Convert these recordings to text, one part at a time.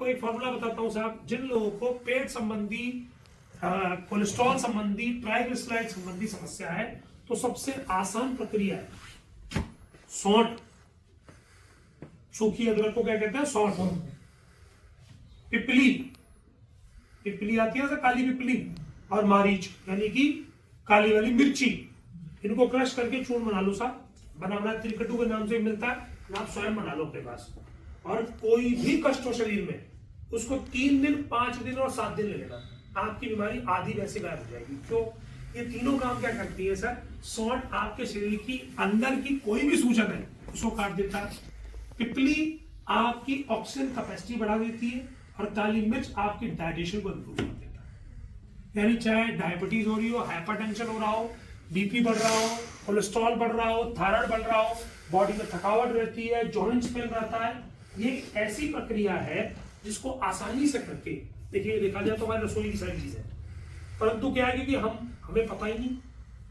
आपको एक फॉर्मूला बताता हूं साहब, जिन लोगों को पेट संबंधी, कोलेस्ट्रॉल संबंधी, ट्राइग्लिसराइड संबंधी समस्या है, तो सबसे आसान प्रक्रिया है सौंठ। सूखी अदरक को क्या कहते हैं? सौंठ। पिपली, पिपली आती है काली पिपली, और मारीच यानी कि काली वाली मिर्ची, इनको क्रश करके चूर्ण बना लो साहब। बना बना त्रिकटू के नाम से मिलता है, आप स्वयं बना लो अपने पास। और कोई भी कष्ट हो शरीर में, उसको 3 दिन, 5 दिन और 7 दिन लगेगा, आपकी बीमारी आधी वैसे गायब हो जाएगी। तो ये तीनों काम क्या करती है सर? सौंठ आपके शरीर की अंदर की कोई भी सूजन है उसको काट देता है। पिपली आपकी ऑक्सीजन कैपेसिटी बढ़ा देती है, और काली मिर्च आपकी डाइजेशन को इंप्रूव कर देता है। यानी चाहे डायबिटीज हो रही हो, हाइपरटेंशन हो रहा हो, बीपी बढ़ रहा हो, कोलेस्ट्रॉल बढ़ रहा हो, थायराइड बढ़ रहा हो, बॉडी में थकावट रहती है, जॉइंट्स पेन रहता है, ये ऐसी प्रक्रिया है जिसको आसानी से करके, देखिए देखा जाए तो हमारी रसोई की सारी चीजें, परंतु क्या है कि हमें पता ही नहीं।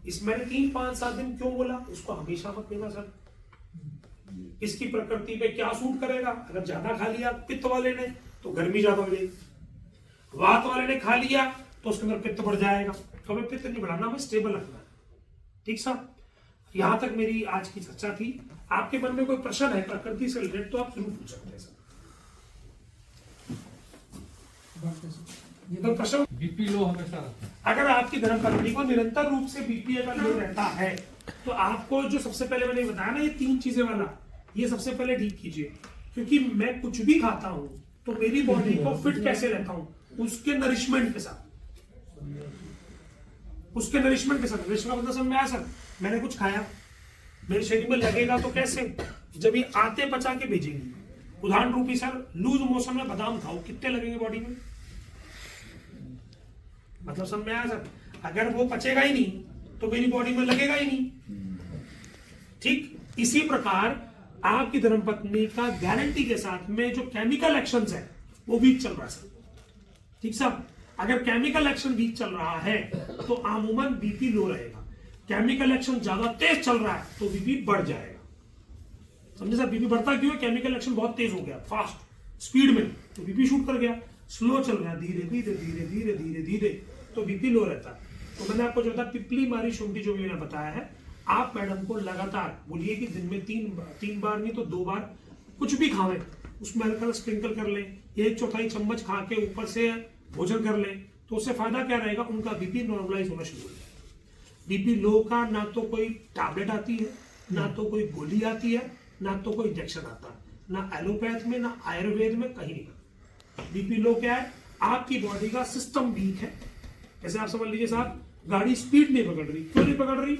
इस मैंने 3-5-7 दिन क्यों बोला, उसको हमेशा मत लेना सर। इसकी प्रकृति पे क्या सूट करेगा? अगर ज्यादा खा लिया पित्त वाले ने तो गर्मी ज्यादा हो जाएगी, वात वाले ने खा लिया तो उसके अंदर पित्त बढ़ जाएगा। तो हमें पित्त नहीं बढ़ाना, हमें स्टेबल रखना है। ठीक साहब, यहां तक मेरी आज की चर्चा थी। आपके मन में कोई प्रश्न है प्रकृति से रिलेटेड तो आप जरूर पूछ सकते हैं सर। तो प्रश्न, बीपी लो हमेशा रहता है। अगर आपकी धर्मपत्नी को निरंतर रूप से बीपी अगर लो रहता है, तो आपको जो सबसे पहले मैंने बताया ना, ये 3 चीजें वाला, ये सबसे पहले ठीक कीजिए। क्योंकि मैं कुछ भी खाता हूं तो मेरी बॉडी को फिट कैसे रहता हूं? उसके नरिशमेंट के साथ, उसके नरिशमेंट के साथ। नरिशमेंट का मतलब समझ में आया सर? मैंने कुछ खाया, मेरे शरीर में लगेगा तो कैसे? जब ये आते पचा के भेजेंगे। उदाहरण रूपी सर, लूज मोशन में बादाम खाओ, कितने लगेंगे बॉडी में? मतलब समझ में आया सर? अगर वो पचेगा ही नहीं तो मेरी बॉडी में लगेगा ही नहीं। ठीक इसी प्रकार आपकी धर्मपत्नी का गारंटी के साथ में जो केमिकल एक्शंस है वो वीक चल रहा है सर। ठीक साहब, अगर केमिकल एक्शन वीक चल रहा है तो अमूमन बीपी लो रहेगा। केमिकल एक्शन ज्यादा तेज चल रहा है तो बीपी बढ़ जाएगा। समझे सर? बीपी बढ़ता क्यों है? केमिकल एक्शन बहुत तेज हो गया, फास्ट स्पीड में, तो बीपी शूट कर गया। स्लो चल रहा है, धीरे धीरे धीरे धीरे धीरे धीरे, तो बीपी लो रहता है। तो मैंने आपको जो था पिपली, मारी, शुंठी जो मैंने बताया है, आप मैडम को लगातार बोलिए कि दिन में 3 बार नहीं तो 2 बार कुछ भी खावें, उसमें हल्का स्प्रिंकल कर लें, 1/4 चम्मच खा के ऊपर से भोजन कर लें, तो उससे फायदा क्या रहेगा? उनका बीपी नॉर्मलाइज होना शुरू हो जाएगा। बीपी लो का ना तो कोई टैबलेट आती है, ना तो कोई गोली आती है, ना तो कोई इंजेक्शन आता है, ना एलोपैथ में ना आयुर्वेद में, कहीं नहीं। बीपी लो क्या है? आपकी बॉडी का सिस्टम वीक है। जैसे आप समझ लीजिए साहब, गाड़ी स्पीड नहीं पकड़ रही, क्यों नहीं पकड़ रही?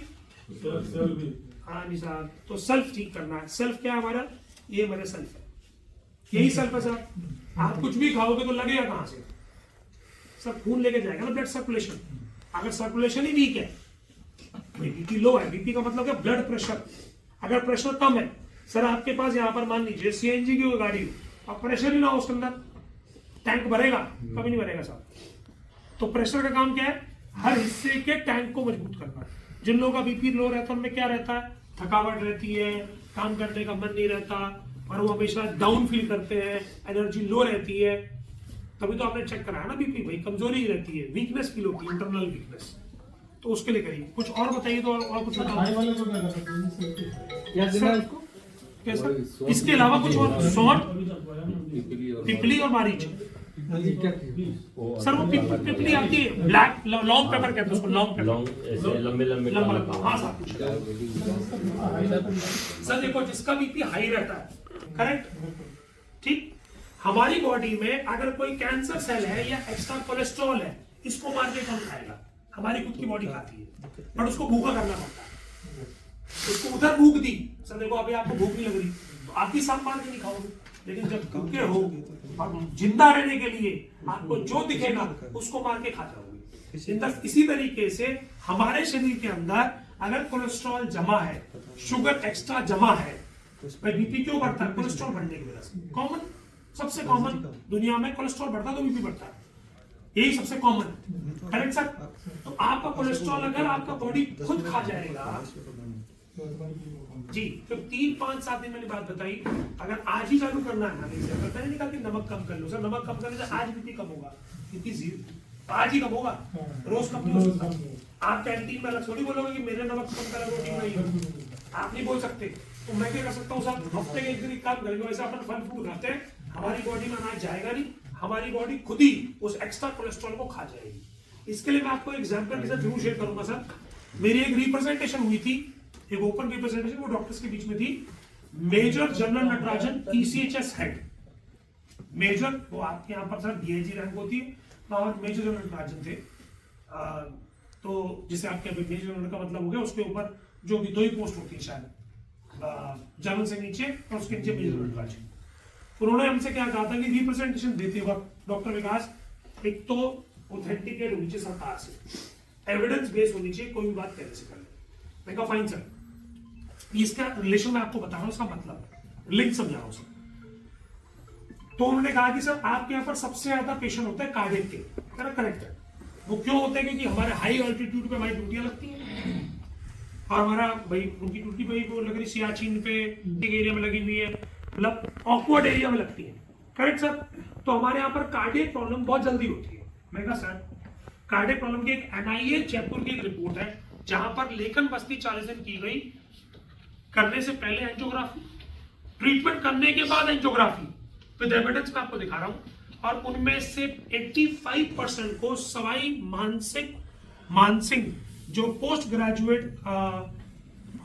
हाँ जी साहब, तो सेल्फ ठीक करना है। सेल्फ क्या है हमारा? ये मेरे सेल्फ है, यही सेल्फ है साहब। आप कुछ भी खाओगे तो लगेगा कहां से? सर खून लेके जाएगा ना, ब्लड सर्कुलेशन। अगर सर्कुलेशन ही वीक है, बीपी लो है। बीपी का मतलब क्या? Blood pressure. अगर प्रेशर कम है सर, आपके पास यहाँ पर मान लीजिए सीएनजी की गाड़ी हो और प्रेशर ही ना हो उसके अंदर, टैंक भरेगा? कभी नहीं भरेगा साहब। तो प्रेशर का काम क्या है? हर हिस्से के टैंक को मजबूत करना। जिन लोगों का बीपी लो रहता है उनमें क्या रहता है? थकावट रहती है, काम करने का मन नहीं रहता, और वो हमेशा डाउन फील करते हैं, एनर्जी लो रहती है। तभी तो आपने चेक कराया ना बीपी, भाई कमजोरी रहती है, वीकनेस फील होती है, इंटरनल वीकनेस। तो उसके लिए करिए। कुछ और बताइए तो और कुछ कैसा? इसके अलावा कुछ और? सौंठ, पिपली और मारीच। सर वो पिपली आती है, ब्लैक लॉन्ग पेपर कहते हैं उसको, लॉन्ग पेपर, लंबे लंबे लंबा। हाँ साहब, सर देखो जिसका बीपी हाई रहता है, करेक्ट, ठीक, हमारी बॉडी में अगर कोई कैंसर सेल है या एक्स्ट्रा कोलेस्ट्रॉल है, इसको मार के कम खाएगा। हमारी खुद की बॉडी खाती है, बट उसको भूखा करना पड़ता है। उसको उधर भूख दी, सर देखो अभी आपको भूख नहीं लग रही तो आप भी सांप मार के नहीं खाओगे, लेकिन जब भूखे हो और जिंदा रहने के लिए आपको जो दिखेगा उसको मार के खा जाओगे। इसी तरीके से हमारे शरीर के अंदर अगर कोलेस्ट्रॉल जमा है, शुगर एक्स्ट्रा जमा है, भाई बीपी क्यों बढ़ता है? कोलेस्ट्रॉल बढ़ने की वजह से। कॉमन, सबसे कॉमन दुनिया में कोलेस्ट्रॉल बढ़ता तो बीपी बढ़ता है, यही सबसे कॉमन, करेक्ट सर? तो आपका कोलेस्ट्रॉल अगर आपका बॉडी खुद खा जाएगा जी। तो 3-5-7 दिन मैंने बात बताई, अगर आज ही चालू करना है ना, मैंने नहीं कहा कि नमक कम कर लो सर, नमक कम करने से आज बीपी कम होगा, बीपी 0 आज ही कम होगा, रोज कम नहीं हो सकता। आप कैंटीन में अलग थोड़ी बोलोगे कि मेरे नमक कम करा, रोटी नहीं, आप नहीं बोल सकते। तो मैं क्या कर सकता हूँ साहब, हफ्ते के एक दिन काम करेंगे, वैसे अपन फल फ्रूट खाते हैं, हमारी बॉडी में अनाज जाएगा नहीं, हमारी बॉडी खुद ही उस एक्स्ट्रा कोलेस्ट्रॉल को खा जाएगी। इसके लिए मैं आपको एग्जांपल के साथ जरूर शेयर करूंगा सर। मेरी एक रिप्रेजेंटेशन हुई थी, एक ओपन रिप्रेजेंटेशन, वो डॉक्टर्स के बीच में थी। Major general Natarajan ECHS head, major वो आपके यहाँ पर सर DIG रैंक होती है, और मेजर जनरल नटराजन थे। तो जिसे आपके मेजर जनरल का मतलब हो गया, उसके ऊपर जो भी 2 ही पोस्ट होती है शायद, जनरल से नीचे और उसके नीचे मेजर जनरल नटराजन। उन्होंने हमसे क्या कहा था कि रिप्रेजेंटेशन देते वक्त डॉक्टर विकास, एक तो ऑथेंटिकेट होनी चाहिए सरकार से, एविडेंस बेस होनी चाहिए, कोई भी बात कहने से पहले। मैं कहा फाइन सर, इसका रिलेशन मैं आपको बता रहा हूं, उसका मतलब लिंक समझा रहा हूं सर। तो उन्होंने कहा कि सर आपके यहाँ पर सबसे ज्यादा पेशेंट होता है कार्डियक के, करेक्ट है। वो क्यों होते हैं? क्योंकि हमारे हाई ऑल्टीट्यूड पे हमारी ड्यूटियां लगती हैं, और हमारा भाई उनकी ड्यूटी भाई वो लग रही सियाचिन पे एरिया में लगी हुई है, मतलब ऑकवर्ड एरिया में लगती है, करेक्ट सर। तो हमारे यहाँ पर कार्डियक प्रॉब्लम बहुत जल्दी होती है। मैं कहा सर, कार्डियक प्रॉब्लम की एक NIA जयपुर की एक रिपोर्ट है, जहां पर लेखन बस्ती 40 दिन की गई, करने से पहले एंजियोग्राफी, ट्रीटमेंट करने के बाद एंजियोग्राफी, विद एविडेंस मैं आपको दिखा रहा हूं। और उनमें से 85% को सवाई मानसिंह जो post graduate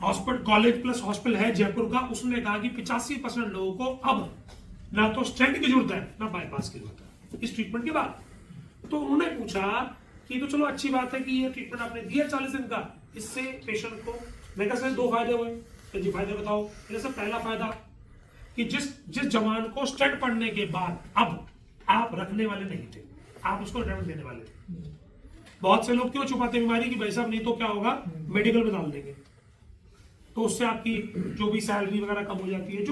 hospital, college plus hospital है जयपुर का, उसने कहा कि 85% लोगों को अब ना तो स्टेंट की जरूरत है ना बाईपास की जरूरत है इस ट्रीटमेंट के बाद। तो उन्होंने पूछा कि तो चलो अच्छी बात है कि ये ट्रीटमेंट आपने दिया 40 दिन का, इससे पेशेंट को, मैं कहा सर 2 फायदे हुए। तो जी फायदे बताओ। जैसे पहला फायदा कि जिस जवान को स्टेंट पड़ने के बाद अब आप रखने वाले नहीं थे, आप उसको रिटायरमेंट देने वाले थे। बहुत से लोग क्यों छुपाते बीमारी की, भाई साहब नहीं तो क्या होगा, मेडिकल में डाल देंगे, तो उससे आपकी जो भी सैलरी वगैरह कम हो जाती है।